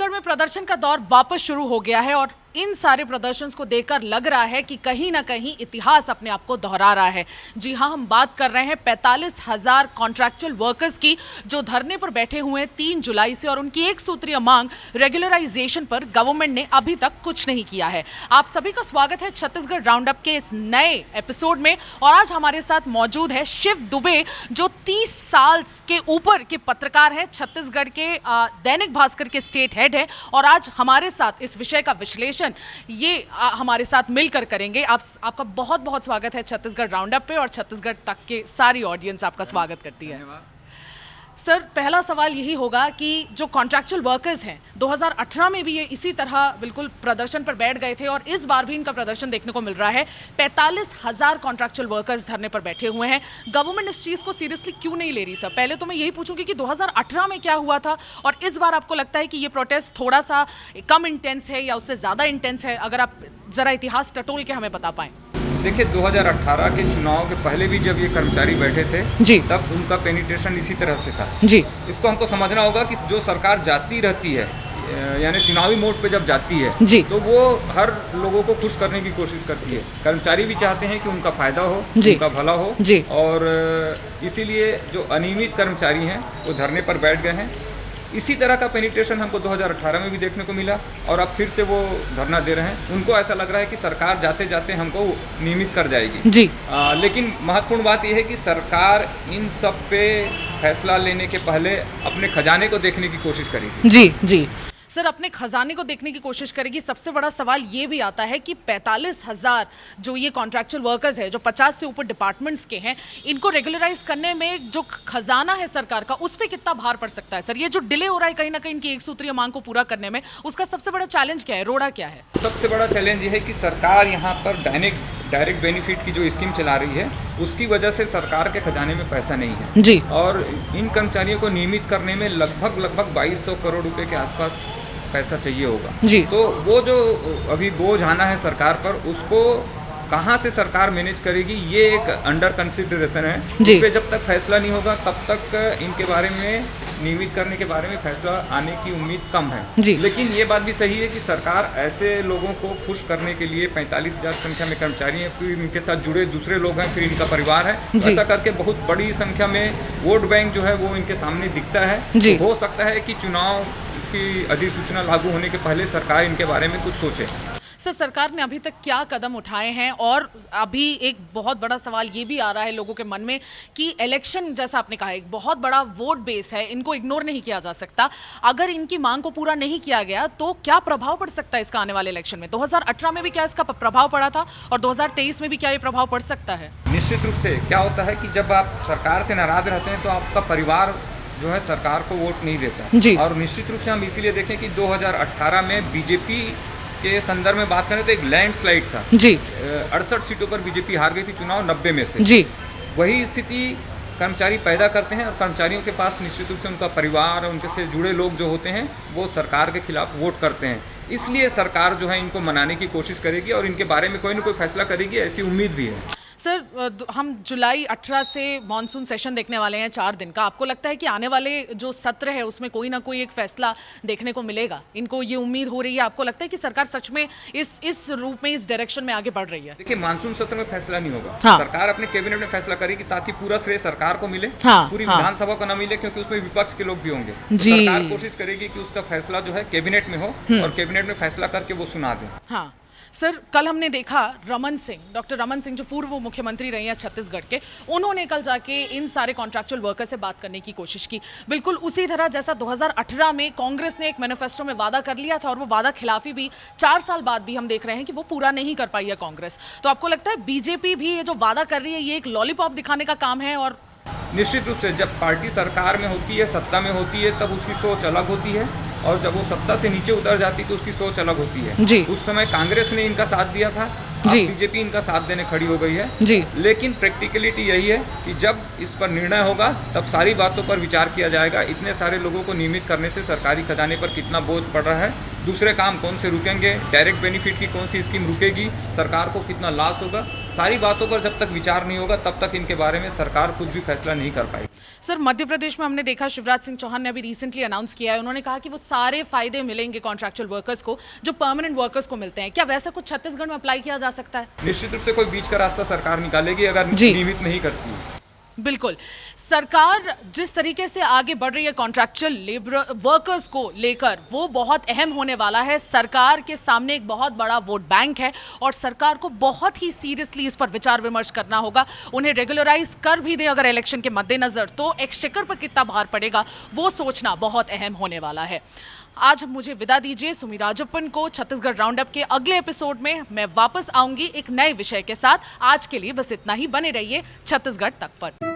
छत्तीसगढ़ में प्रदर्शन का दौर वापस शुरू हो गया है और इन सारे प्रदर्शंस को देखकर लग रहा है कि कहीं ना कहीं इतिहास अपने आप को दोहरा रहा है। जी हां, हम बात कर रहे हैं 45,000 कॉन्ट्रैक्चुअल वर्कर्स की जो धरने पर बैठे हुए हैं 3 जुलाई से और उनकी एक सूत्रीय मांग रेगुलराइजेशन पर गवर्नमेंट ने अभी तक कुछ नहीं किया है। आप सभी का स्वागत है छत्तीसगढ़ राउंडअप के इस नए एपिसोड में और आज हमारे साथ मौजूद है शिव दुबे जो 30 साल के ऊपर के पत्रकार हैं, छत्तीसगढ़ के दैनिक भास्कर के स्टेट हेड है और आज हमारे साथ इस विषय का विश्लेषण ये हमारे साथ मिलकर करेंगे। आपका बहुत बहुत स्वागत है छत्तीसगढ़ राउंडअप पे और छत्तीसगढ़ तक के सारी ऑडियंस आपका स्वागत करती है। सर, पहला सवाल यही होगा कि जो कॉन्ट्रैक्चुअल वर्कर्स हैं 2018 में भी ये इसी तरह बिल्कुल प्रदर्शन पर बैठ गए थे और इस बार भी इनका प्रदर्शन देखने को मिल रहा है। 45,000 कॉन्ट्रैक्चुअल वर्कर्स धरने पर बैठे हुए हैं। गवर्नमेंट इस चीज़ को सीरियसली क्यों नहीं ले रही? सर, पहले तो मैं यही पूछूंगी कि 2018 में क्या हुआ था और इस बार आपको लगता है कि ये प्रोटेस्ट थोड़ा सा कम इंटेंस है या उससे ज़्यादा इंटेंस है? अगर आप ज़रा इतिहास टटोल के हमें बता पाएँ। देखिए, 2018 के चुनाव के पहले भी जब ये कर्मचारी बैठे थे जी, तब उनका पेनिट्रेशन इसी तरह से था जी। इसको हमको समझना होगा कि जो सरकार जाती रहती है यानी चुनावी मोड पे जब जाती है जी, तो वो हर लोगों को खुश करने की कोशिश करती है। कर्मचारी भी चाहते हैं कि उनका फायदा हो, उनका भला हो जी। और इसीलिए जो अनियमित कर्मचारी हैं वो धरने पर बैठ गए हैं। इसी तरह का पेनिट्रेशन हमको 2018 में भी देखने को मिला और अब फिर से वो धरना दे रहे हैं। उनको ऐसा लग रहा है कि सरकार जाते जाते हमको नियमित कर जाएगी जी। लेकिन महत्वपूर्ण बात यह है कि सरकार इन सब पे फैसला लेने के पहले अपने खजाने को देखने की कोशिश करेगी। जी जी। सर, अपने खजाने को देखने की कोशिश करेगी। सबसे बड़ा सवाल ये भी आता है कि 45,000 जो ये कॉन्ट्रैक्चुअल वर्कर्स है जो 50 से ऊपर डिपार्टमेंट्स के हैं, इनको रेगुलराइज करने में जो खजाना है सरकार का उस पर कितना भार पड़ सकता है? सर, ये जो डिले हो रहा है कहीं ना कहीं इनकी एक सूत्रीय मांग को पूरा करने में, उसका सबसे बड़ा चैलेंज क्या है, रोड़ा क्या है? सबसे बड़ा चैलेंज ये है कि सरकार यहाँ पर डायरेक्ट बेनिफिट की जो स्कीम चला रही है उसकी वजह से सरकार के खजाने में पैसा नहीं है जी। और इन कर्मचारियों को नियमित करने में लगभग 2200 करोड़ रुपए के आसपास पैसा चाहिए होगा जी। तो वो जो अभी बोझ आना है सरकार पर उसको कहाँ से सरकार मैनेज करेगी, ये एक अंडर कंसिडरेशन है। इस पे जब तक फैसला नहीं होगा तब तक इनके बारे में नियमित करने के बारे में फैसला आने की उम्मीद कम है। लेकिन ये बात भी सही है कि सरकार ऐसे लोगों को खुश करने के लिए 45,000 संख्या में कर्मचारी हैं, फिर इनके साथ जुड़े दूसरे लोग हैं, फिर इनका परिवार है, ऐसा करके बहुत बड़ी संख्या में वोट बैंक जो है वो इनके सामने दिखता है। तो हो सकता है कि चुनाव की अधिसूचना लागू होने के पहले सरकार इनके बारे में कुछ सोचे। सर, सरकार ने अभी तक क्या कदम उठाए हैं? और अभी एक बहुत बड़ा सवाल ये भी आ रहा है लोगों के मन में कि इलेक्शन, जैसा आपने कहा, एक बहुत बड़ा वोट बेस है, इनको इग्नोर नहीं किया जा सकता। अगर इनकी मांग को पूरा नहीं किया गया तो क्या प्रभाव पड़ सकता है इसका आने वाले इलेक्शन में? 2018 में भी क्या इसका प्रभाव पड़ा था और 2023 में भी क्या ये प्रभाव पड़ सकता है? निश्चित रूप से क्या होता है कि जब आप सरकार से नाराज रहते हैं तो आपका परिवार जो है सरकार को वोट नहीं देता जी। और निश्चित रूप से हम इसीलिए देखें कि 2018 में बीजेपी के संदर्भ में बात करें तो एक लैंडस्लाइड था जी। 68 सीटों पर बीजेपी हार गई थी चुनाव 90 में से जी। वही स्थिति कर्मचारी पैदा करते हैं और कर्मचारियों के पास निश्चित रूप से उनका परिवार और उनके से जुड़े लोग जो होते हैं वो सरकार के खिलाफ वोट करते हैं। इसलिए सरकार जो है इनको मनाने की कोशिश करेगी और इनके बारे में कोई ना कोई फैसला करेगी, ऐसी उम्मीद भी है। सर, हम जुलाई 18 से मॉनसून सेशन देखने वाले हैं 4 दिन का। आपको लगता है कि आने वाले जो सत्र है उसमें कोई ना कोई एक फैसला देखने को मिलेगा? इनको ये उम्मीद हो रही है? आपको लगता है कि सरकार सच में इस रूप में, इस डायरेक्शन में आगे बढ़ रही है? देखिए, मानसून सत्र में फैसला नहीं होगा। सरकार अपने कैबिनेट में फैसला करेगी ताकि पूरा श्रेय सरकार को मिले, पूरी विधानसभा को न मिले, क्योंकि उसमें विपक्ष के लोग भी होंगे। सरकार कोशिश करेगी कि उसका फैसला जो है कैबिनेट में हो और कैबिनेट में फैसला करके वो सुना दें। हाँ सर, कल हमने देखा डॉक्टर रमन सिंह जो पूर्व मुख्यमंत्री रहे हैं छत्तीसगढ़ के, उन्होंने कल जाके इन सारे कॉन्ट्रैक्चुअल वर्कर से बात करने की कोशिश की, बिल्कुल उसी तरह जैसा 2018 में कांग्रेस ने एक मैनिफेस्टो में वादा कर लिया था और वो वादा खिलाफी भी 4 साल बाद भी हम देख रहे हैं कि वो पूरा नहीं कर पाई है कांग्रेस। तो आपको लगता है बीजेपी भी ये जो वादा कर रही है ये एक लॉलीपॉप दिखाने का काम है? और निश्चित रूप से जब पार्टी सरकार में होती है, सत्ता में होती है, तब उसकी सोच अलग होती है और जब वो सत्ता से नीचे उतर जाती है तो उसकी सोच अलग होती है जी। उस समय कांग्रेस ने इनका साथ दिया था, अब बीजेपी इनका साथ देने खड़ी हो गई है जी। लेकिन प्रैक्टिकलिटी यही है कि जब इस पर निर्णय होगा तब सारी बातों पर विचार किया जाएगा। इतने सारे लोगों को नियमित करने से सरकारी खजाने पर कितना बोझ पड़ रहा है दूसरे काम कौन से रुकेंगे, डायरेक्ट बेनिफिट की कौन सी स्कीम रुकेगी, सरकार को कितना लॉस होगा, सारी बातों पर जब तक विचार नहीं होगा तब तक इनके बारे में सरकार कुछ भी फैसला नहीं कर पाएगी। सर, मध्य प्रदेश में हमने देखा शिवराज सिंह चौहान ने अभी रिसेंटली अनाउंस किया है, उन्होंने कहा कि वो सारे फायदे मिलेंगे कॉन्ट्रैक्चुअल वर्कर्स को जो परमानेंट वर्कर्स को मिलते हैं। क्या वैसा कुछ छत्तीसगढ़ में अप्लाई किया जा सकता है? निश्चित रूप से कोई बीच का रास्ता सरकार निकालेगी अगर जी। नियमित नहीं करती है। बिल्कुल, सरकार जिस तरीके से आगे बढ़ रही है कॉन्ट्रैक्चुअल लेबर वर्कर्स को लेकर, वो बहुत अहम होने वाला है। सरकार के सामने एक बहुत बड़ा वोट बैंक है और सरकार को बहुत ही सीरियसली इस पर विचार विमर्श करना होगा। उन्हें रेगुलराइज कर भी दे अगर इलेक्शन के मद्देनजर, तो एक्सचेकर पर कितना भार पड़ेगा वो सोचना बहुत अहम होने वाला है। आज मुझे विदा दीजिए। सुमी राजप्पन को छत्तीसगढ़ राउंडअप के अगले एपिसोड में मैं वापस आऊंगी एक नए विषय के साथ। आज के लिए बस इतना ही। बने रहिए छत्तीसगढ़ तक पर।